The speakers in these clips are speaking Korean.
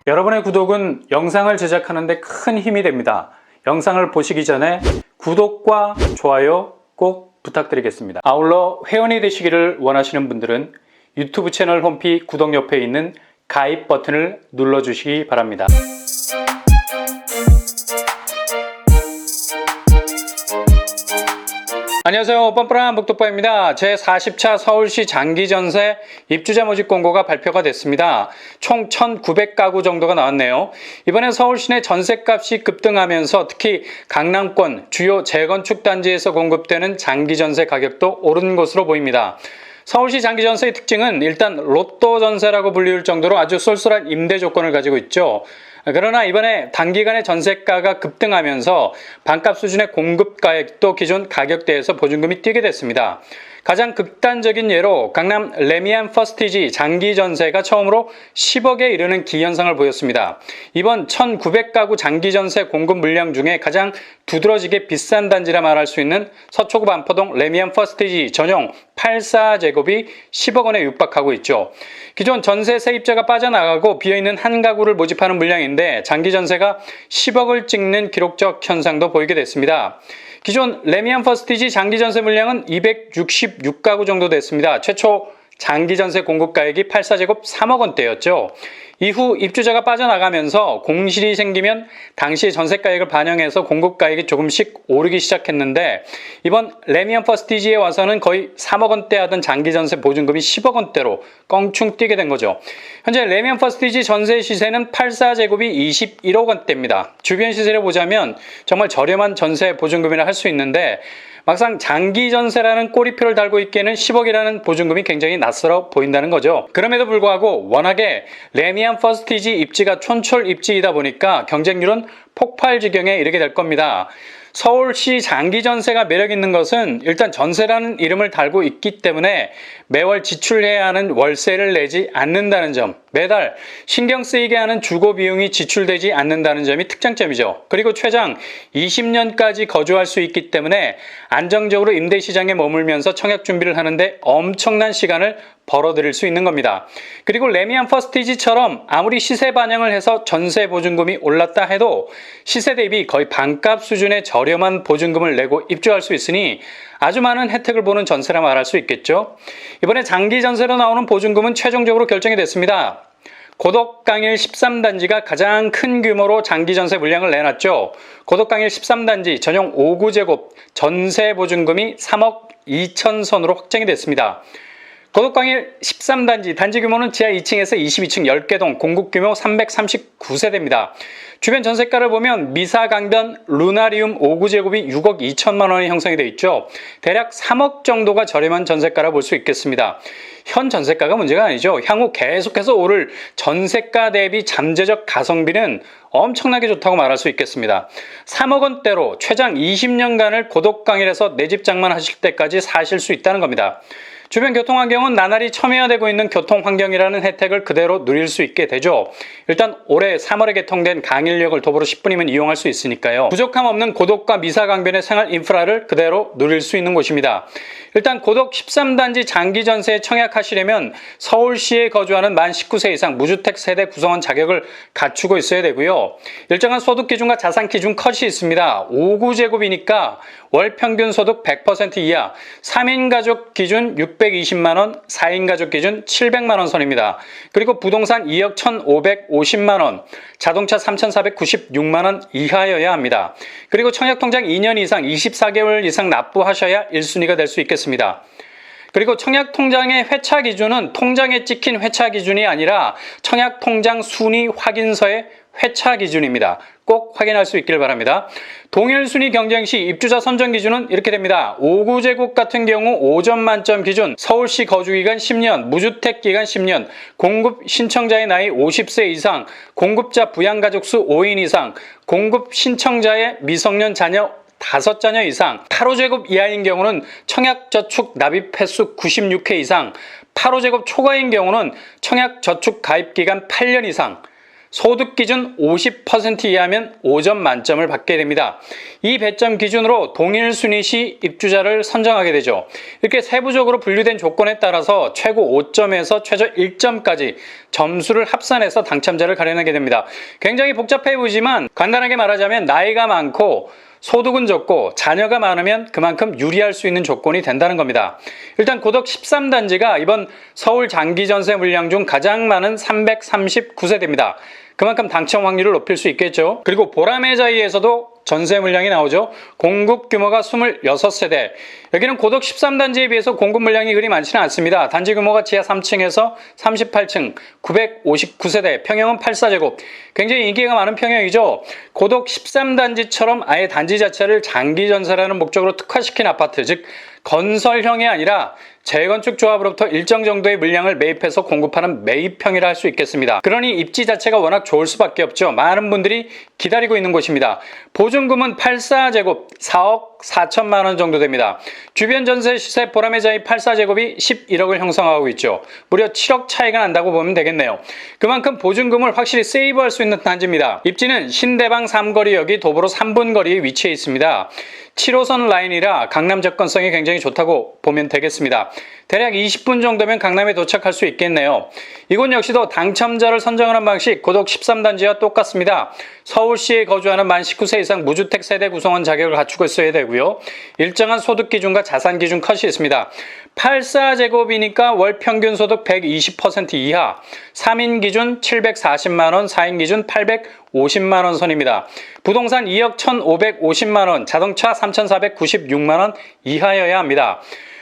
여러분의 구독은 영상을 제작하는 데 큰 힘이 됩니다. 영상을 보시기 전에 구독과 좋아요 꼭 부탁드리겠습니다. 아울러 회원이 되시기를 원하시는 분들은 유튜브 채널 홈피 구독 옆에 있는 가입 버튼을 눌러주시기 바랍니다. 안녕하세요. 뻔뻔한 복덕바입니다. 제40차 서울시 장기전세 입주자 모집 공고가 발표가 됐습니다. 총 1,900가구 정도가 나왔네요. 이번에 서울시 내 전셋값이 급등하면서 특히 강남권 주요 재건축 단지에서 공급되는 장기전세 가격도 오른 것으로 보입니다. 서울시 장기전세의 특징은 일단 로또 전세라고 불리울 정도로 아주 쏠쏠한 임대 조건을 가지고 있죠. 그러나 이번에 단기간에 전세가가 급등하면서 반값 수준의 공급가액도 기존 가격대에서 보증금이 뛰게 됐습니다. 가장 극단적인 예로 강남 레미안 퍼스티지 장기 전세가 처음으로 10억에 이르는 기현상을 보였습니다. 이번 1,900가구 장기 전세 공급 물량 중에 가장 두드러지게 비싼 단지라 말할 수 있는 서초구 반포동 레미안 퍼스티지 전용 84제곱이 10억 원에 육박하고 있죠. 기존 전세 세입자가 빠져나가고 비어있는 한 가구를 모집하는 물량인데 장기 전세가 10억을 찍는 기록적 현상도 보이게 됐습니다. 기존 레미안 퍼스티지 장기전세 물량은 266가구 정도 됐습니다. 최초 장기전세 공급가액이 84제곱 3억 원대였죠. 이후 입주자가 빠져나가면서 공실이 생기면 당시 전세가액을 반영해서 공급가액이 조금씩 오르기 시작했는데 이번 레미안 퍼스티지에 와서는 거의 3억 원대 하던 장기전세 보증금이 10억 원대로 껑충 뛰게 된 거죠. 현재 레미안 퍼스티지 전세 시세는 84제곱이 21억 원대입니다. 주변 시세를 보자면 정말 저렴한 전세 보증금이라 할 수 있는데 막상 장기 전세라는 꼬리표를 달고 있기에는 10억이라는 보증금이 굉장히 낯설어 보인다는 거죠. 그럼에도 불구하고 워낙에 레미안 퍼스티지 입지가 촌철 입지이다 보니까 경쟁률은 폭발 지경에 이르게 될 겁니다. 서울시 장기 전세가 매력 있는 것은 일단 전세라는 이름을 달고 있기 때문에 매월 지출해야 하는 월세를 내지 않는다는 점, 매달 신경 쓰이게 하는 주거 비용이 지출되지 않는다는 점이 특장점이죠. 그리고 최장 20년까지 거주할 수 있기 때문에 안정적으로 임대 시장에 머물면서 청약 준비를 하는데 엄청난 시간을 벌어들일 수 있는 겁니다. 그리고 레미안 퍼스티지처럼 아무리 시세 반영을 해서 전세 보증금이 올랐다 해도 시세 대비 거의 반값 수준의 저렴한 보증금을 내고 입주할 수 있으니 아주 많은 혜택을 보는 전세라 말할 수 있겠죠. 이번에 장기 전세로 나오는 보증금은 최종적으로 결정이 됐습니다. 고덕강일 13단지가 가장 큰 규모로 장기 전세 물량을 내놨죠. 고덕강일 13단지 전용 5구제곱 전세 보증금이 3억 2천 선으로 확정이 됐습니다. 고덕강일 13단지 단지 규모는 지하 2층에서 22층 10개 동 공급 규모 339세대입니다. 주변 전세가를 보면 미사강변 루나리움 5구제곱이 6억 2천만 원이 형성이 되어 있죠. 대략 3억 정도가 저렴한 전세가라 볼 수 있겠습니다. 현 전세가가 문제가 아니죠. 향후 계속해서 오를 전세가 대비 잠재적 가성비는 엄청나게 좋다고 말할 수 있겠습니다. 3억 원대로 최장 20년간을 고덕강일에서 내 집 장만하실 때까지 사실 수 있다는 겁니다. 주변 교통환경은 나날이 첨예화되고 있는 교통환경이라는 혜택을 그대로 누릴 수 있게 되죠. 일단 올해 3월에 개통된 강일역을 도보로 10분이면 이용할 수 있으니까요. 부족함 없는 고덕과 미사강변의 생활 인프라를 그대로 누릴 수 있는 곳입니다. 일단 고덕 13단지 장기 전세에 청약하시려면 서울시에 거주하는 만 19세 이상 무주택 세대 구성원 자격을 갖추고 있어야 되고요. 일정한 소득 기준과 자산 기준 컷이 있습니다. 5구제곱이니까 월 평균 소득 100% 이하, 3인 가족 기준 620만 원, 4인 가족 기준 700만 원 선입니다. 그리고 부동산 2억 1,550만 원, 자동차 3,496만 원 이하여야 합니다. 그리고 청약통장 2년 이상 24개월 이상 납부하셔야 1순위가 될 수 있겠습니다. 그리고 청약통장의 회차 기준은 통장에 찍힌 회차 기준이 아니라 청약통장 순위 확인서의 회차 기준입니다. 꼭 확인할 수 있기를 바랍니다. 동일 순위 경쟁 시 입주자 선정 기준은 이렇게 됩니다. 5구제곱 같은 경우 5점 만점 기준, 서울시 거주기간 10년, 무주택 기간 10년, 공급 신청자의 나이 50세 이상, 공급자 부양가족 수 5인 이상, 공급 신청자의 미성년 자녀 5자녀 이상, 8호제곱 이하인 경우는 청약저축 납입 횟수 96회 이상, 8호제곱 초과인 경우는 청약저축 가입기간 8년 이상, 소득 기준 50% 이하면 5점 만점을 받게 됩니다. 이 배점 기준으로 동일 순위 시 입주자를 선정하게 되죠. 이렇게 세부적으로 분류된 조건에 따라서 최고 5점에서 최저 1점까지 점수를 합산해서 당첨자를 가려내게 됩니다. 굉장히 복잡해 보이지만 간단하게 말하자면 나이가 많고 소득은 적고 자녀가 많으면 그만큼 유리할 수 있는 조건이 된다는 겁니다. 일단 고덕 13단지가 이번 서울 장기 전세 물량 중 가장 많은 339세대입니다. 그만큼 당첨 확률을 높일 수 있겠죠. 그리고 보람의 자이에서도 전세 물량이 나오죠. 공급 규모가 26세대. 여기는 고덕 13단지에 비해서 공급 물량이 그리 많지는 않습니다. 단지 규모가 지하 3층에서 38층, 959세대, 평형은 84제곱. 굉장히 인기가 많은 평형이죠. 고덕 13단지처럼 아예 단지 자체를 장기 전세라는 목적으로 특화시킨 아파트, 즉 건설형이 아니라 재건축 조합으로부터 일정 정도의 물량을 매입해서 공급하는 매입형이라 할 수 있겠습니다. 그러니 입지 자체가 워낙 좋을 수밖에 없죠. 많은 분들이 기다리고 있는 곳입니다. 보증금은 84제곱 4억 4천만 원 정도 됩니다. 주변 전세 시세 보람의 자이 84제곱이 11억을 형성하고 있죠. 무려 7억 차이가 난다고 보면 되겠네요. 그만큼 보증금을 확실히 세이브할 수 있는 단지입니다. 입지는 신대방 3거리역이 도보로 3분 거리에 위치해 있습니다. 7호선 라인이라 강남 접근성이 굉장히 좋다고 보면 되겠습니다. 대략 20분 정도면 강남에 도착할 수 있겠네요. 이곳 역시도 당첨자를 선정하는 방식 고덕 13단지와 똑같습니다. 서울시에 거주하는 만 19세 이상 무주택 세대 구성원 자격을 갖추고 있어야 되고요. 일정한 소득 기준과 자산 기준 컷이 있습니다. 84제곱이니까 월 평균 소득 120% 이하, 3인 기준 740만원, 4인 기준 850만원 선입니다. 부동산 2억 1,550만원, 자동차 3,496만원 이하여야 합니다.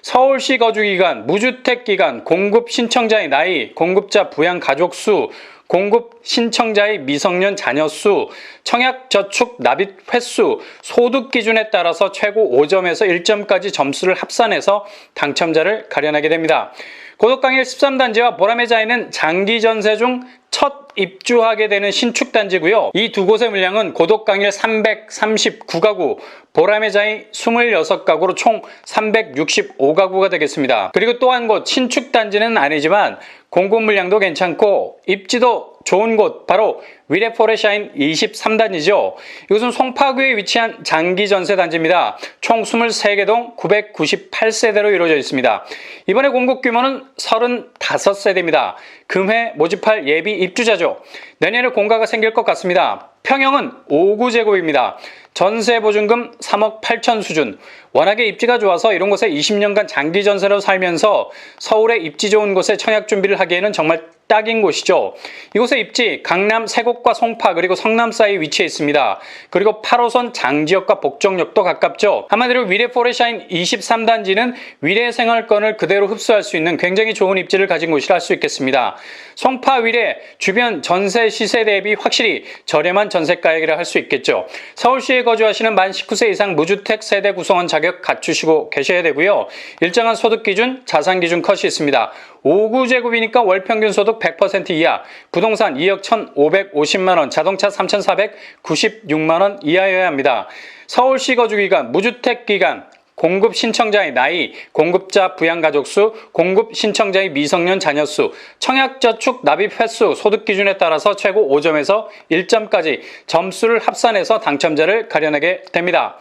서울시 거주기간, 무주택기간, 공급 신청자의 나이, 공급자 부양 가족 수, 공급 신청자의 미성년 자녀 수, 청약저축 납입 횟수, 소득 기준에 따라서 최고 5점에서 1점까지 점수를 합산해서 당첨자를 가려내게 됩니다. 고덕강일 13단지와 보람의 자이는 장기 전세 중 첫 입주하게 되는 신축 단지고요. 이 두 곳의 물량은 고덕강일 339가구, 보람의 자이 26가구로 총 365가구가 되겠습니다. 그리고 또 한 곳 신축 단지는 아니지만 공급 물량도 괜찮고 입지도 좋은 곳 바로 위례포레샤인 23단지죠. 이곳은 송파구에 위치한 장기 전세 단지입니다. 총 23개 동 998세대로 이루어져 있습니다. 이번에 공급 규모는 35세대입니다. 금회 모집할 예비 입주자죠. 내년에 공가가 생길 것 같습니다. 평형은 5구제곱입니다. 전세 보증금 3억 8천 수준. 워낙에 입지가 좋아서 이런 곳에 20년간 장기 전세로 살면서 서울에 입지 좋은 곳에 청약 준비를 하기에는 정말 딱인 곳이죠. 이곳의 입지 강남 세곡과 송파 그리고 성남 사이에 위치해 있습니다. 그리고 8호선 장지역과 복정역도 가깝죠. 한마디로 위례포레샤인 23단지는 위례생활권을 그대로 흡수할 수 있는 굉장히 좋은 입지를 가진 곳이라 할 수 있겠습니다. 송파 위례 주변 전세 시세 대비 확실히 저렴한 전세가액이라 할 수 있겠죠. 서울시에 거주하시는 만 19세 이상 무주택 세대 구성원 자격 갖추시고 계셔야 되고요. 일정한 소득 기준, 자산 기준 컷이 있습니다. 5구제곱이니까 월 평균 소득 100% 이하, 부동산 2억 1,550만원, 자동차 3,496만원 이하여야 합니다. 서울시 거주기간, 무주택기간, 공급 신청자의 나이, 공급자 부양가족수, 공급 신청자의 미성년 자녀수, 청약저축 납입 횟수, 소득 기준에 따라서 최고 5점에서 1점까지 점수를 합산해서 당첨자를 가려내게 됩니다.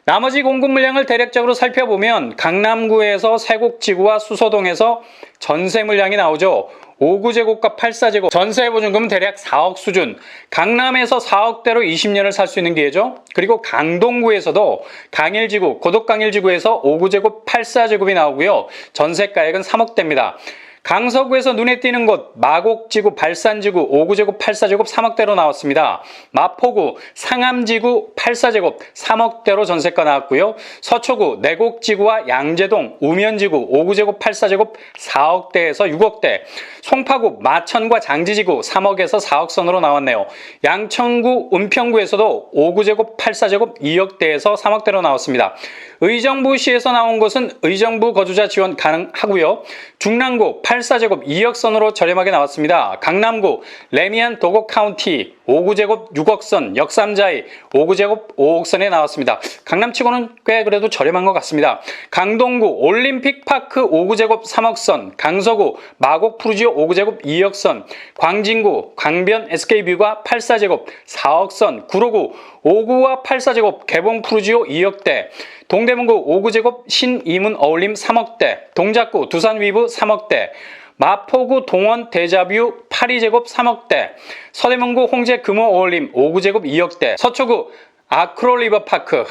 나머지 공급 물량을 대략적으로 살펴보면 강남구에서 세곡지구와 수서동에서 전세 물량이 나오죠. 5구제곱과 84제곱 전세 보증금은 대략 4억 수준. 강남에서 4억대로 20년을 살 수 있는 기회죠. 그리고 강동구에서도 강일지구, 고덕강일지구에서 5구제곱 84제곱이 나오고요. 전세가액은 3억대입니다. 강서구에서 눈에 띄는 곳 마곡지구, 발산지구 5구제곱 84제곱 3억대로 나왔습니다. 마포구, 상암지구 84제곱 3억대로 전세가 나왔고요. 서초구, 내곡지구와 양재동, 우면지구 5구제곱 84제곱 4억대에서 6억대, 송파구, 마천과 장지지구 3억에서 4억 선으로 나왔네요. 양천구, 은평구에서도 5구제곱 84제곱 2억대에서 3억대로 나왔습니다. 의정부시에서 나온 곳은 의정부 거주자 지원 가능하고요. 중랑구, 8사제곱 2억선으로 저렴하게 나왔습니다. 강남구 레미안 도곡 카운티 5구제곱 6억선, 역삼자이 5구제곱 5억선에 나왔습니다. 강남치고는 꽤 그래도 저렴한 것 같습니다. 강동구 올림픽파크 5구제곱 3억선, 강서구 마곡 푸르지오 5구제곱 2억선, 광진구 광변 SK뷰가 8사제곱 4억선, 구로구 5구와 8사제곱 개봉 푸르지오 2억대, 동대문구 5구제곱 신이문 어울림 3억대, 동작구 두산 위브 3억대, 마포구 동원 대자뷰 8.2제곱 3억대, 서대문구 홍제 금호 어울림 5구제곱 2억대, 서초구 아크롤 리버파크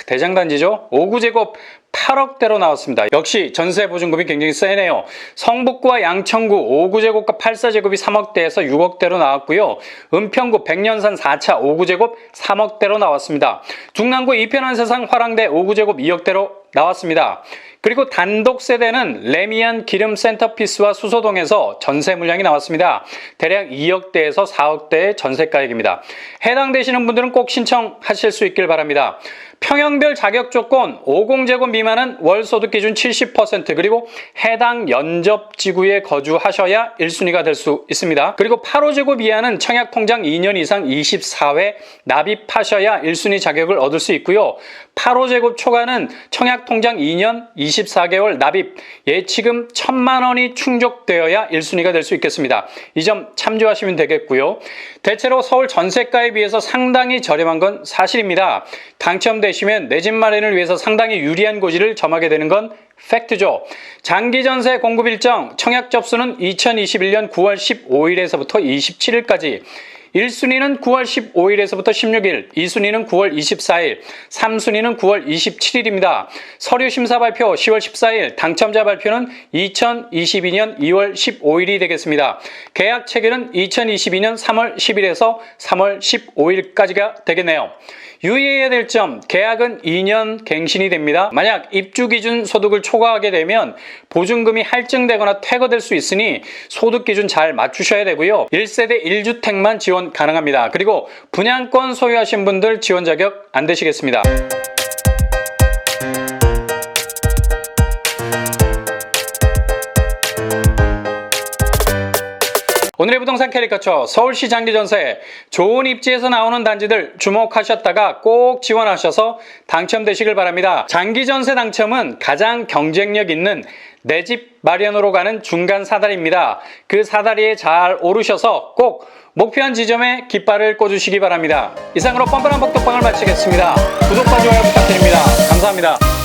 대장단지죠. 5구제곱 8억대로 나왔습니다. 역시 전세 보증금이 굉장히 세네요. 성북구와 양천구 5구제곱과 8사제곱이 3억대에서 6억대로 나왔고요. 은평구 백년산 4차 5구제곱 3억대로 나왔습니다. 중랑구 이편한 세상 화랑대 5구제곱 2억대로 나왔습니다. 그리고 단독 세대는 레미안 기름 센터피스와 수소동에서 전세 물량이 나왔습니다. 대략 2억대에서 4억대의 전세가액입니다. 해당되시는 분들은 꼭 신청하실 수 있길 바랍니다. 평형별 자격 조건 50제곱 미만은 월 소득 기준 70% 그리고 해당 연접지구에 거주하셔야 1순위가 될 수 있습니다. 그리고 85제곱 이하는 청약통장 2년 이상 24회 납입하셔야 1순위 자격을 얻을 수 있고요. 85제곱 초과는 청약통장 2년 24개월 납입, 예치금 1,000만 원이 충족되어야 1순위가 될 수 있겠습니다. 이 점 참조하시면 되겠고요. 대체로 서울 전세가에 비해서 상당히 저렴한 건 사실입니다. 당첨되시면 내 집 마련을 위해서 상당히 유리한 고지를 점하게 되는 건 팩트죠. 장기 전세 공급 일정 청약 접수는 2021년 9월 15일에서부터 27일까지, 1순위는 9월 15일에서부터 16일, 2순위는 9월 24일, 3순위는 9월 27일입니다. 서류 심사 발표 10월 14일, 당첨자 발표는 2022년 2월 15일이 되겠습니다. 계약 체결은 2022년 3월 10일에서 3월 15일까지가 되겠네요. 유의해야 될 점, 계약은 2년 갱신이 됩니다. 만약 입주 기준 소득을 초과하게 되면 보증금이 할증되거나 퇴거될 수 있으니 소득 기준 잘 맞추셔야 되고요. 1세대 1주택만 지원 가능합니다. 그리고 분양권 소유하신 분들 지원 자격 안 되시겠습니다. 오늘의 부동산 캐리커처 서울시 장기전세, 좋은 입지에서 나오는 단지들 주목하셨다가 꼭 지원하셔서 당첨되시길 바랍니다. 장기전세 당첨은 가장 경쟁력 있는 내 집 마련으로 가는 중간 사다리입니다. 그 사다리에 잘 오르셔서 꼭 목표한 지점에 깃발을 꽂으시기 바랍니다. 이상으로 뻔뻔한 복덕방을 마치겠습니다. 구독과 좋아요 부탁드립니다. 감사합니다.